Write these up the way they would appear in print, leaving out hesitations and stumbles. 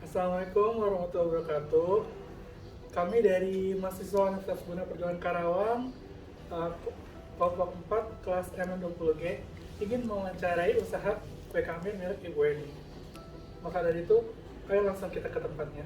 Assalamualaikum warahmatullahi wabarakatuh. Kami dari mahasiswa Universitas Bina Perjuangan Karawang, kelompok 4 kelas M20G ingin mewawancarai usaha kue kami milik Ibu Eni. Maka dari itu, ayo langsung kita ke tempatnya.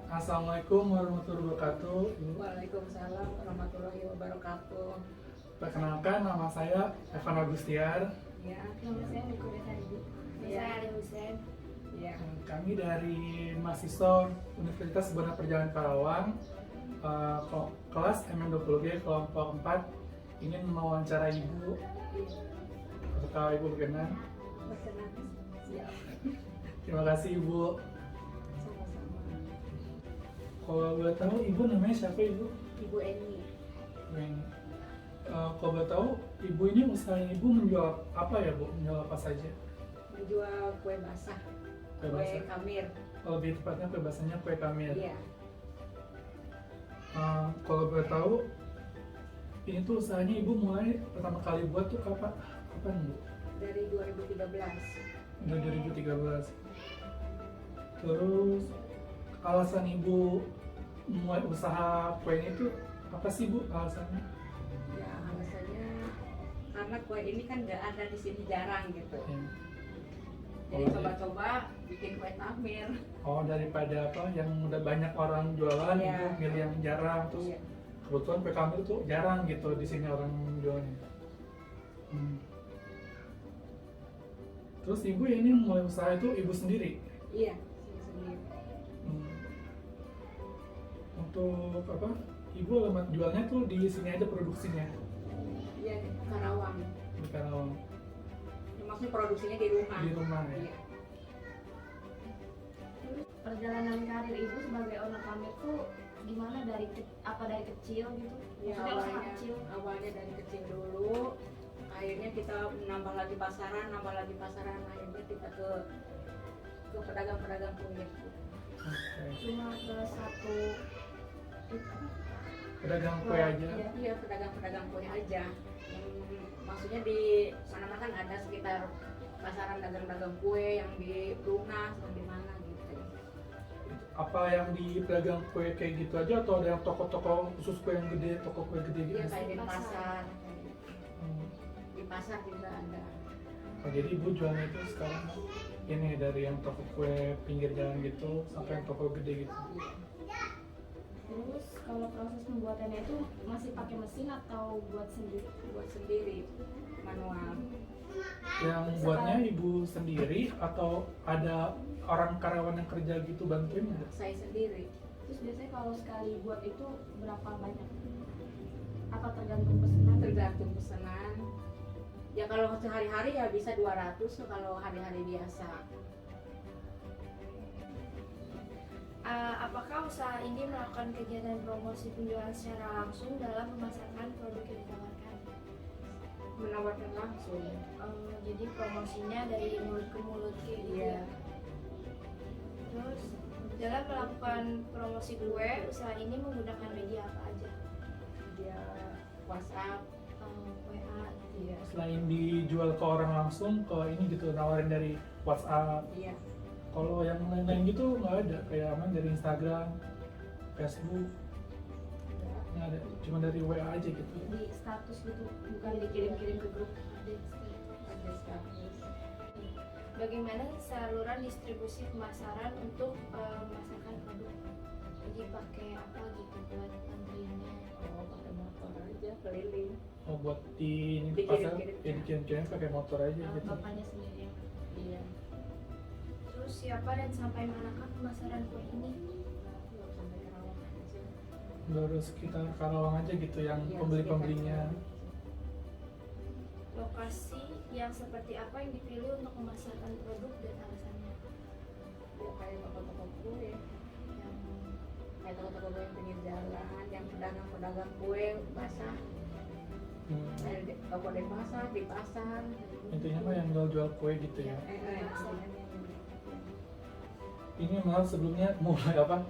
Assalamualaikum warahmatullahi wabarakatuh. Waalaikumsalam warahmatullahi wabarakatuh. Perkenalkan, nama saya Evan Agustiar. Ya, Nama saya Niko Ibu. Iya. Saya Ali Hussein. ya. Kami dari mahasiswa Universitas Bina Perjuangan Karawang, kelas M20G kelompok 4 ingin mewawancarai Ibu. Apakah Ibu berkenan? Berkenan. Siap. Terima kasih Ibu. Sama-sama. Kalau boleh tahu Ibu namanya siapa Ibu? Ibu Eni. Ibu Eni. Kalau boleh tahu Ibu ini usahanya Ibu menjual apa ya Bu? Menjual apa saja? Menjual kue basah. Kue Kue basah. kamir. Lebih tepatnya kue basahnya kue kamir. Iya. Kalau boleh tahu ini tuh usahanya Ibu mulai pertama kali buat tuh kapan Bu? Dari 2013. Udah 2013. Terus alasan Ibu mulai usaha kue ini tuh apa sih Bu alasannya? Ya, alasannya karena kue ini kan nggak ada di sini, jarang gitu. Ya. Jadi Oh, coba-coba bikin kue kamir. Oh, daripada apa yang udah banyak orang jualan Iya. Ibu milih yang jarang, terus Iya. kebetulan kue kamir tuh jarang gitu di sini orang jualnya. Terus Ibu ini mulai usaha itu Ibu sendiri? Iya, sendiri. Hmm. Untuk apa? Ibu alamat jualnya tuh di sini aja produksinya Iya, di Karawang. di Karawang. Ya, maksudnya produksinya di rumah. Di rumah ya. Iya. Terus perjalanan karir Ibu sebagai owner kamar tuh gimana dari kecil gitu? Ya, Maksudnya usaha kecil. awalnya dari kecil dulu, akhirnya kita nambah lagi pasaran, akhirnya kita ke pedagang-pedagang kue. Oke. Cuma ke satu Pedagang kue aja. Iya, pedagang-pedagang kue aja. Maksudnya di mana-mana kan ada sekitar pasaran dagang-dagang kue yang di rumah atau di mana gitu. Apa yang di pedagang kue kayak gitu aja atau ada yang toko-toko khusus kue yang gede, toko kue gede gitu? Iya, kayak di Pasar. pasar. Hmm. Di pasar juga ada. Oh, jadi Ibu jualnya itu sekarang ini dari yang toko kue pinggir jalan gitu sampai yang toko gede gitu. Terus kalau proses pembuatannya itu masih pakai mesin atau buat sendiri? Buat sendiri, manual. Yang buatnya Ibu sendiri atau ada orang karyawan yang kerja gitu bantuin nggak? Saya sendiri. Terus biasanya kalau sekali buat itu berapa banyak? Apa tergantung pesanan? Tergantung pesanan. Ya kalau sehari-hari ya bisa 200 tuh kalau hari-hari biasa. Apakah usaha ini melakukan kegiatan promosi penjualan secara langsung dalam memasarkan produk yang ditawarkan? Menawarkan langsung. Jadi promosinya dari mulut ke mulut kayak gitu Iya. ya. Terus dalam melakukan promosi kue, usaha ini menggunakan media apa aja? Dia WhatsApp. WA gitu ya. Selain dijual ke orang langsung, ke ini gitu nawarin dari WhatsApp. Iya. Kalau yang lain-lain gitu nggak ada, kayak aman dari Instagram, Facebook, nggak ada, cuma dari WA aja gitu. Di status gitu, bukan dikirim-kirim ke grup. Ada status. Bagaimana saluran distribusi pemasaran untuk memasarkan produk? Jadi pakai apa gitu buat antriannya? Oh, Oh, buat di pasar, dikirim-kirim pakai motor aja gitu. Bapaknya sendiri. Iya. Terus siapa dan sampai manakah pemasaran kue ini? Sampai Karawang aja. Baru sekitar Karawang aja gitu yang Iya, pembeli-pembelinya. Lokasi yang seperti apa yang dipilih untuk memasarkan produk dan alasannya? Ya kayak toko-toko kue yang kayak toko-toko kue yang pinggir jalan, yang pedagang-pedagang kue basah, kayak toko di pasar, di pasar. Intinya mah yang jual-jual kue gitu ya. Ini malah sebelumnya mulai apa?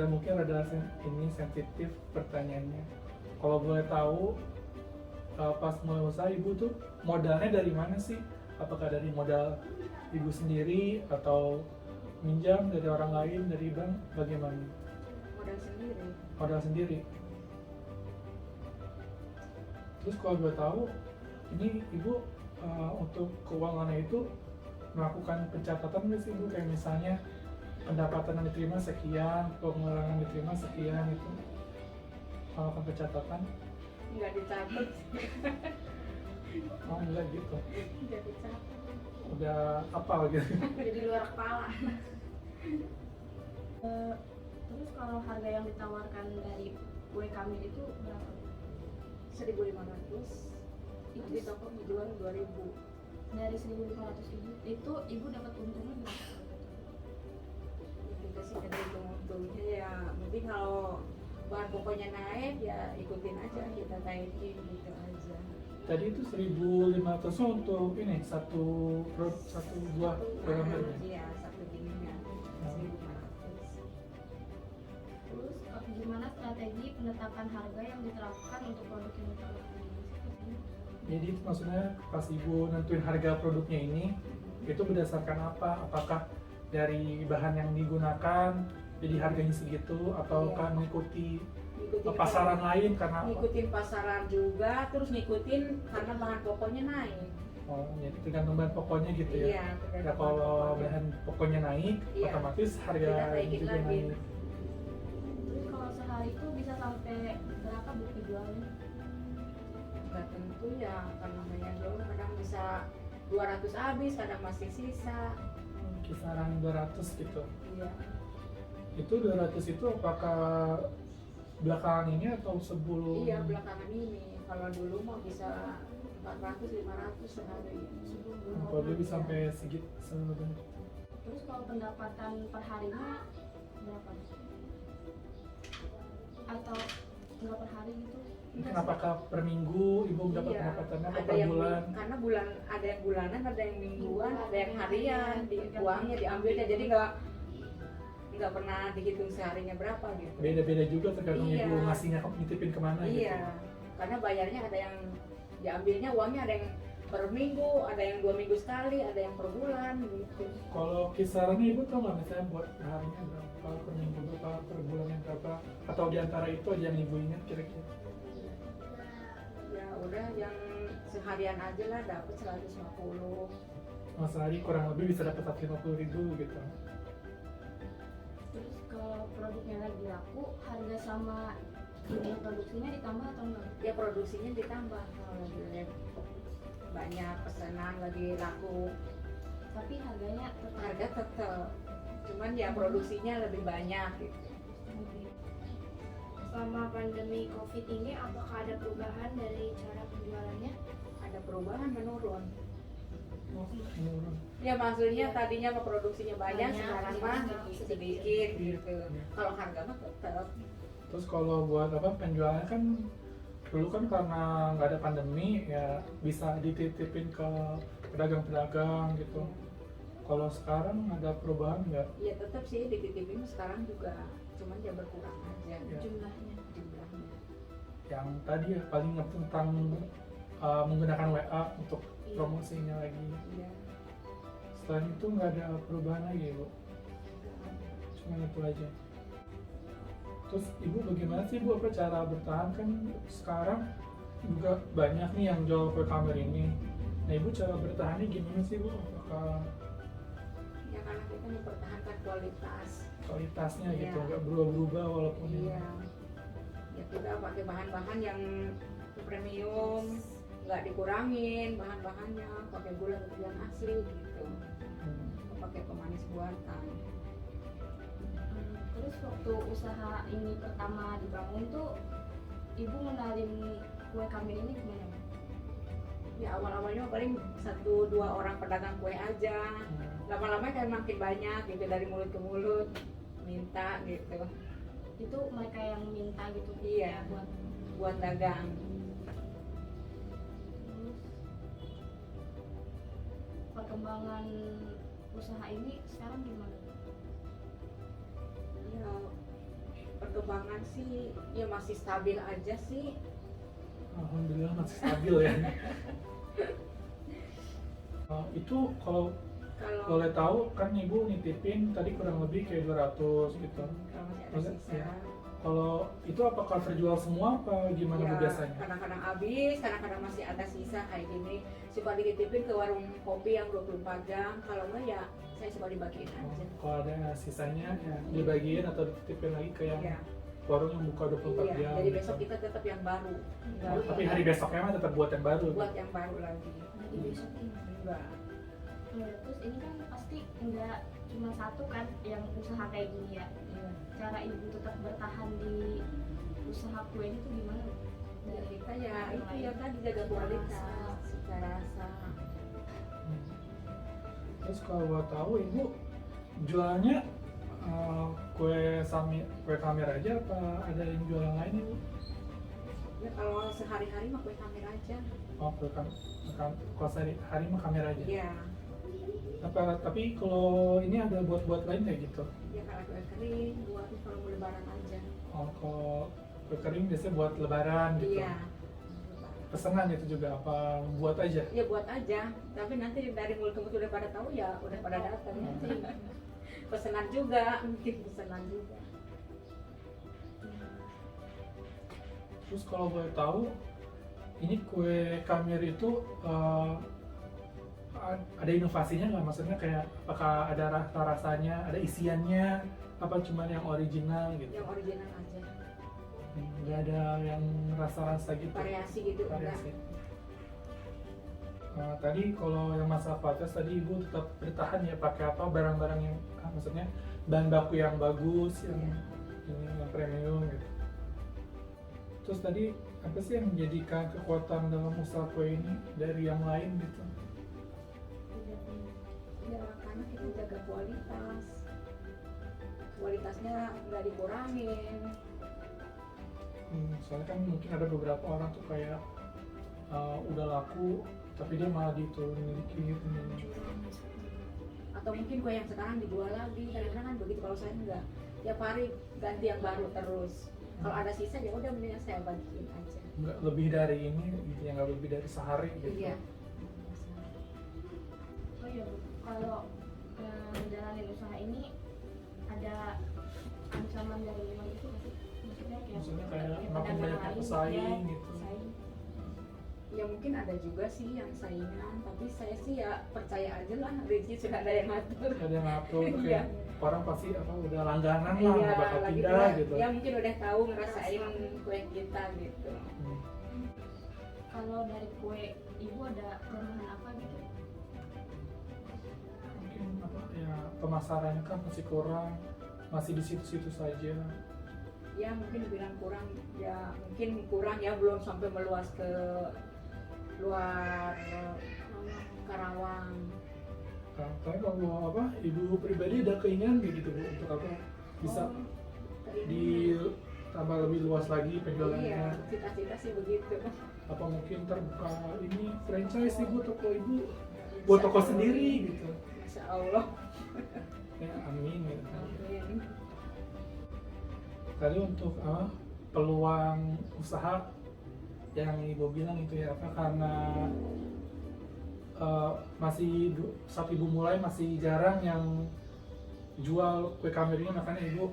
Mungkin rada ini sensitif pertanyaannya. Kalau boleh tahu, pas mulai usaha ibu tuh modalnya dari mana sih? Apakah dari modal ibu sendiri atau minjam dari orang lain, dari bank? Bagaimana? Modal sendiri. Modal sendiri. Terus kalau boleh tahu, ini ibu untuk keuangannya itu melakukan pencatatan nggak sih ibu? Kayak misalnya pendapatan yang diterima sekian, pengeluaran yang diterima sekian itu, melakukan pencatatan? Nggak dicatat. Oh enggak gitu, Nggak dicatat. udah apa gitu. Jadi luar kepala. Terus kalau harga yang ditawarkan dari kue kami itu berapa? 1.500. Itu Di toko menjual 2.000. dari 1.500 itu ibu dapat untungnya berapa? Kita sih ada untung-untungnya ya. Mungkin kalau bahan pokoknya naik ya ikutin aja, kita naikin gitu aja. Tadi itu 1.500 untuk ini satu buah kue hamburger. Iya, satu gininya 1.500. Terus gimana strategi penetapan harga yang diterapkan untuk produk yang ditawarkan? Jadi itu maksudnya pas ibu nentuin harga produknya ini itu berdasarkan apa? Apakah dari bahan yang digunakan jadi harganya segitu ataukah mengikuti pasaran lain karena apa? Ngikutin pasaran juga, terus ngikutin karena bahan pokoknya naik. Oh, jadi tergantung bahan pokoknya gitu ya. Iya, Ya tergantung kalau pokoknya. bahan pokoknya naik, Iya. otomatis harga Kita naikin juga lagi. naik. Terus kalau sehari itu bisa sampai berapa bu penjualnya? Nggak tentu ya, karena namanya jual kadang bisa 200 habis, kadang masih sisa. Kisaran 200 gitu. Iya. Itu 200 itu apakah belakangan ini atau sebelum? Iya, belakangan ini. Kalau dulu mah bisa 400 500 sehari. Kalau dulu bisa sampai segitu sebenarnya. Terus kalau pendapatan per harinya berapa? Atau nggak per hari gitu? Mungkin apakah per minggu ibu mendapat Iya, pendapatannya atau ada per yang bulan? karena bulan ada yang bulanan, ada yang mingguan, ada yang harian, Tergantung uangnya diambilnya, jadi nggak pernah dihitung seharinya berapa gitu. Beda-beda juga tergantung Iya. ibu ngasihnya nitipin kemana gitu. Iya, karena bayarnya ada yang diambilnya uangnya ada yang per minggu, ada yang 2 minggu sekali, ada yang per bulan gitu. Kalau kisarannya ibu tahu nggak misalnya buat harinya berapa, per minggu berapa, per bulannya berapa, atau diantara itu aja yang ibu ingat kira-kira? Ya udah yang seharian aja lah dapat 150. Mas sehari kurang lebih bisa dapat 150.000 gitu. Terus kalau produknya lagi laku, harga sama biaya produksinya ditambah atau enggak? Ya produksinya ditambah kalau lagi banyak pesanan lagi laku, Tapi harganya tetap harga tetap, cuman ya produksinya lebih banyak gitu. Selama pandemi COVID ini, apakah ada perubahan dari cara penjualannya? Ada perubahan menurun. Oh, menurun. Ya maksudnya tadinya mah produksinya banyak, Banyak, sekarang jadi mah sedikit. sedikit Iya. gitu. Kalau harga mah tetap. Terus kalau buat apa penjualan kan dulu kan karena nggak ada pandemi ya bisa dititipin ke pedagang-pedagang gitu. Kalau sekarang ada perubahan nggak? Ya tetap sih dititipin sekarang juga, cuman ya berkurang aja Ya. Jumlahnya. jumlahnya. Yang tadi ya paling tentang menggunakan WA untuk Iya. promosinya lagi. Iya. Selain itu nggak ada perubahan lagi bu, cuma itu aja. Terus ibu bagaimana sih bu, apa cara bertahan kan sekarang juga banyak nih yang jual kue kamar ini. Nah ibu cara bertahannya gimana sih bu? Apakah Ya karena kita mempertahankan kualitasnya gitu Iya. nggak berubah-berubah walaupun Iya. Ya kita pakai bahan-bahan yang premium, nggak dikurangin bahan-bahannya, pakai gula yang asli gitu, pakai pemanis buatan. Terus waktu usaha ini pertama dibangun tuh ibu ngenalin kue Kamir ini gimana? Ya awal-awalnya paling 1-2 orang pedagang kue aja, lama-lama kan makin banyak gitu, dari mulut ke mulut minta gitu. Itu mereka yang minta gitu? Iya, buat dagang. Terus perkembangan usaha ini sekarang gimana? Ya perkembangan sih ya masih stabil aja sih. Alhamdulillah masih stabil ya. Itu kalau boleh tahu kan ibu nitipin tadi kurang lebih kayak 200 gitu. Kalau masih ada sisa. Ya. Kalau itu apakah terjual semua apa gimana bu Ya, biasanya? kadang-kadang habis, kadang-kadang masih ada sisa kayak gini. Suka dititipin ke warung kopi yang 24 jam. Kalau enggak ya saya suka dibagiin aja. Kalau ada sisanya ya dibagiin atau dititipin lagi ke yang Iya. warung yang buka 24 Iya, jam. jadi gitu. besok kita tetap yang baru. Enggak, Tapi hari besoknya mah tetap buat yang baru. buat yang baru lagi. Jadi besok ini. Enggak. Terus ini kan pasti nggak cuma satu kan yang usaha kayak gini ya. Iya. Cara ibu tetap bertahan di usaha kue ini tuh gimana? Ya, kita ya itu ya tadi jaga kualitas, cita rasa. Hmm. Terus kalau buat tahu ibu jualnya kue Kamir aja apa ada yang jualan lain ibu? Ya kalau sehari-hari mah kue Kamir aja. Oh kalau sehari-hari mah Kamir aja. Iya. Tapi kalau ini ada buat lain kayak gitu? Ya kalau kue kering buat kalau mau lebaran aja. Oh kalau kue kering biasanya buat lebaran gitu? Iya. Pesanan itu juga apa buat aja? Ya buat aja. Tapi nanti dari mulut ke mulut udah pada tahu ya udah pada datang nanti. Pesanan juga, mungkin pesanan juga. Terus kalau boleh tahu, ini kue Kamir itu ada inovasinya nggak? Maksudnya kayak apakah ada rasa-rasanya, ada isiannya, apa cuma yang original gitu? Yang original aja. Nggak ada yang rasa-rasa gitu? Variasi gitu Variasi. enggak. Tadi kalau yang masalah kualitas tadi ibu tetap bertahan ya pakai apa barang-barang yang maksudnya bahan baku yang bagus, yang ini yang premium gitu. Terus tadi apa sih yang menjadikan kekuatan dalam usaha kue ini dari yang lain gitu? Ya karena kita jaga kualitas. Kualitasnya nggak dikurangin. Soalnya kan mungkin ada beberapa orang tuh kayak udah laku tapi dia malah diturunin dikit ini. Atau mungkin kue yang sekarang dijual lagi, kadang-kadang kan begitu. Kalau saya enggak, tiap hari ganti yang baru terus. Kalau ada sisa ya udah mendingan saya bagiin aja. Nggak lebih dari ini gitu ya, nggak lebih dari sehari gitu. Iya. Oh iya Bu, kalau menjalani usaha ini ada ancaman dari lingkungan itu nggak sih? Maksudnya kayak makin pedagang banyak lain, pesaing ya, gitu. pesaing. Ya mungkin ada juga sih yang saingan, tapi saya sih ya percaya aja lah, rezeki sudah ada yang ngatur. Ada yang ngatur Iya. kayak orang pasti apa udah langganan lah Iya, nggak bakal lagi pindah pula, gitu. ya mungkin udah tahu ngerasain kue kita gitu. Kalau dari kue ibu ada kelemahan apa gitu? Mungkin apa ya pemasarannya kan masih kurang, masih di situ-situ saja. Ya mungkin dibilang kurang, ya mungkin kurang ya, belum sampai meluas ke luar Karawang. Tapi kalau apa ibu pribadi ada keinginan kayak gitu bu untuk apa bisa ditambah lebih luas lagi penjualannya? Iya, cita-cita sih begitu. Apa mungkin terbuka ini franchise ibu toko ibu buat toko sendiri gitu? Insya Allah. Ya amin gitu. Amin. Tadi untuk peluang usaha yang ibu bilang itu ya apa karena saat ibu mulai masih jarang yang jual kue Kamir ini, makanya ibu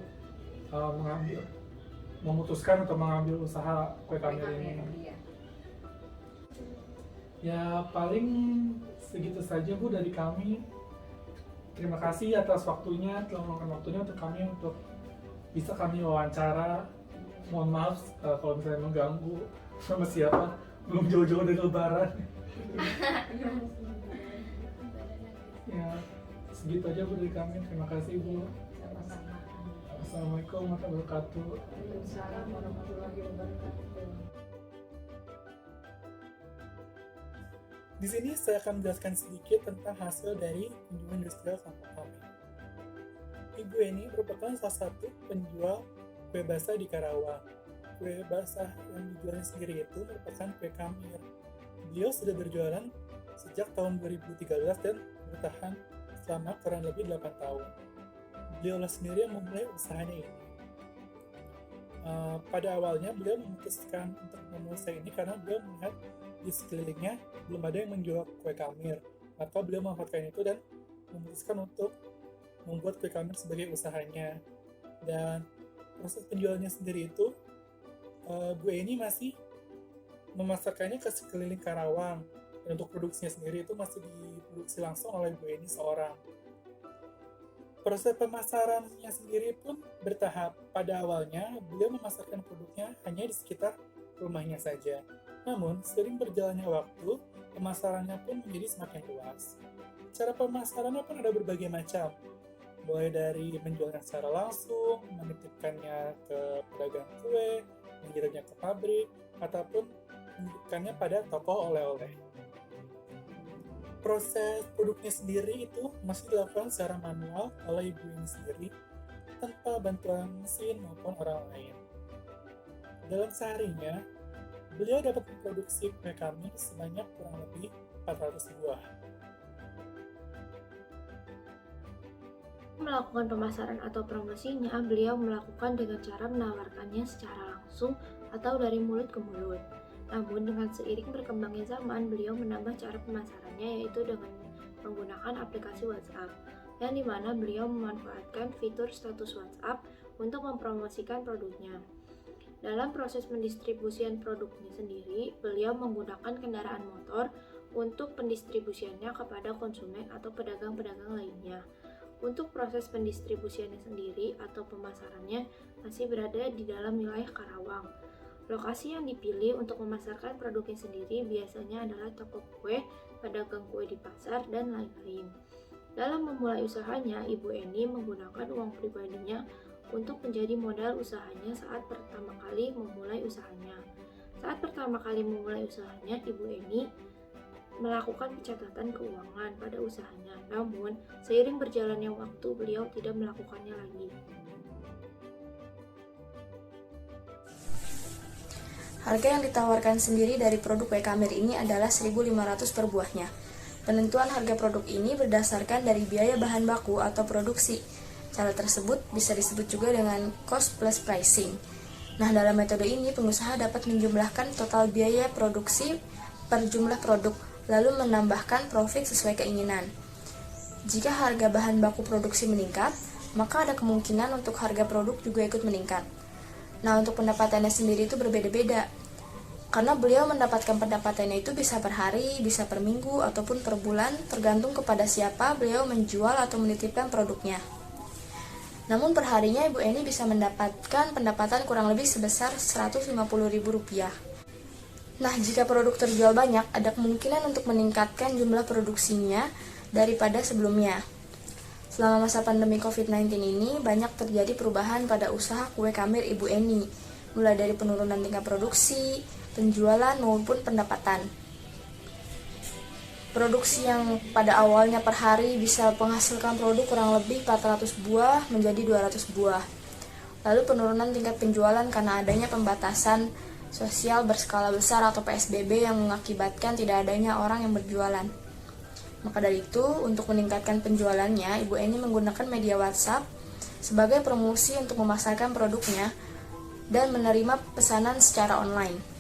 memutuskan untuk mengambil usaha kue Kamir ini. Iya. Ya paling segitu saja bu dari kami. Terima kasih atas waktunya, telah meluangkan waktunya untuk kami untuk bisa kami wawancara Mohon maaf kalau misalnya mengganggu. Sama siapa? Belum jauh-jauh dari Lebaran. Ya, segitu aja Bu dari kami. Terima kasih Bu. Sama-sama. Assalamualaikum warahmatullahi wabarakatuh. Waalaikumsalam warahmatullahi wabarakatuh. Di sini saya akan menjelaskan sedikit tentang hasil dari kunjungan industrial kelompok kami. Ibu Eni merupakan salah satu penjual kue basah di Karawang. Kue basah yang dijualnya sendiri itu merupakan kue kamir. Beliau sudah berjualan sejak tahun 2013 dan bertahan selama kurang lebih 8 tahun. Beliau sendiri yang memulai usahanya ini. Pada awalnya beliau memutuskan untuk memulai usaha ini karena beliau melihat di sekelilingnya belum ada yang menjual kue kamir. Maka beliau memanfaatkan itu dan memutuskan untuk membuat kue kamir sebagai usahanya. Dan proses penjualannya sendiri itu Bu Eni masih memasarkannya ke sekeliling Karawang. Dan untuk produksinya sendiri itu masih diproduksi langsung oleh Bu Eni seorang. Proses pemasarannya sendiri pun bertahap. Pada awalnya, beliau memasarkan produknya hanya di sekitar rumahnya saja. Namun, seiring berjalannya waktu, pemasarannya pun menjadi semakin luas. Cara pemasarannya pun ada berbagai macam. Mulai dari menjualnya secara langsung, menitipkannya ke pedagang kue, mengirimnya ke pabrik, ataupun menitipkannya pada toko oleh-oleh. Proses produknya sendiri itu masih dilakukan secara manual oleh ibu ini sendiri tanpa bantuan mesin maupun orang lain. Dalam seharinya, beliau dapat memproduksi kue kamir sebanyak kurang lebih 400 buah. Melakukan pemasaran atau promosinya, beliau melakukan dengan cara menawarkannya secara langsung atau dari mulut ke mulut. Namun dengan seiring berkembangnya zaman, beliau menambah cara pemasarannya yaitu dengan menggunakan aplikasi WhatsApp, yang dimana beliau memanfaatkan fitur status WhatsApp untuk mempromosikan produknya. Dalam proses pendistribusian produknya sendiri, beliau menggunakan kendaraan motor untuk pendistribusiannya kepada konsumen atau pedagang-pedagang lainnya. Untuk proses pendistribusiannya sendiri atau pemasarannya masih berada di dalam wilayah Karawang. Lokasi yang dipilih untuk memasarkan produknya sendiri biasanya adalah toko kue, pedagang kue di pasar, dan lain-lain. Dalam memulai usahanya, Ibu Eni menggunakan uang pribadinya untuk menjadi modal usahanya saat pertama kali memulai usahanya. Saat pertama kali memulai usahanya, Ibu Eni melakukan pencatatan keuangan pada usahanya. Namun, seiring berjalannya waktu, beliau tidak melakukannya lagi. Harga yang ditawarkan sendiri dari produk kue kamir ini adalah 1.500 per buahnya. Penentuan harga produk ini berdasarkan dari biaya bahan baku atau produksi. Cara tersebut bisa disebut juga dengan cost plus pricing. Nah, dalam metode ini pengusaha dapat menjumlahkan total biaya produksi per jumlah produk, lalu menambahkan profit sesuai keinginan. Jika harga bahan baku produksi meningkat, maka ada kemungkinan untuk harga produk juga ikut meningkat. Nah, untuk pendapatannya sendiri itu berbeda-beda. Karena beliau mendapatkan pendapatannya itu bisa per hari, bisa per minggu, ataupun per bulan, tergantung kepada siapa beliau menjual atau menitipkan produknya. Namun perharinya Ibu Eni bisa mendapatkan pendapatan kurang lebih sebesar Rp150.000. Nah, jika produk terjual banyak, ada kemungkinan untuk meningkatkan jumlah produksinya daripada sebelumnya. Selama masa pandemi COVID-19 ini, banyak terjadi perubahan pada usaha kue kamir Ibu Eni, mulai dari penurunan tingkat produksi, penjualan, maupun pendapatan. Produksi yang pada awalnya per hari bisa menghasilkan produk kurang lebih 400 buah menjadi 200 buah. Lalu penurunan tingkat penjualan karena adanya pembatasan sosial berskala besar atau PSBB yang mengakibatkan tidak adanya orang yang berjualan. Maka dari itu, untuk meningkatkan penjualannya, Ibu Eni menggunakan media WhatsApp sebagai promosi untuk memasarkan produknya dan menerima pesanan secara online.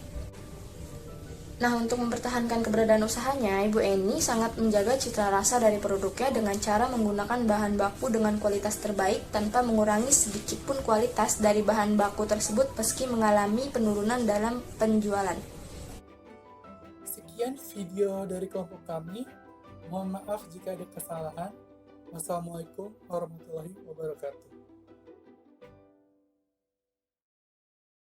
Nah, untuk mempertahankan keberadaan usahanya, Ibu Eni sangat menjaga citra rasa dari produknya dengan cara menggunakan bahan baku dengan kualitas terbaik tanpa mengurangi sedikit pun kualitas dari bahan baku tersebut meski mengalami penurunan dalam penjualan. Sekian video dari kelompok kami. Mohon maaf jika ada kesalahan. Wassalamualaikum warahmatullahi wabarakatuh.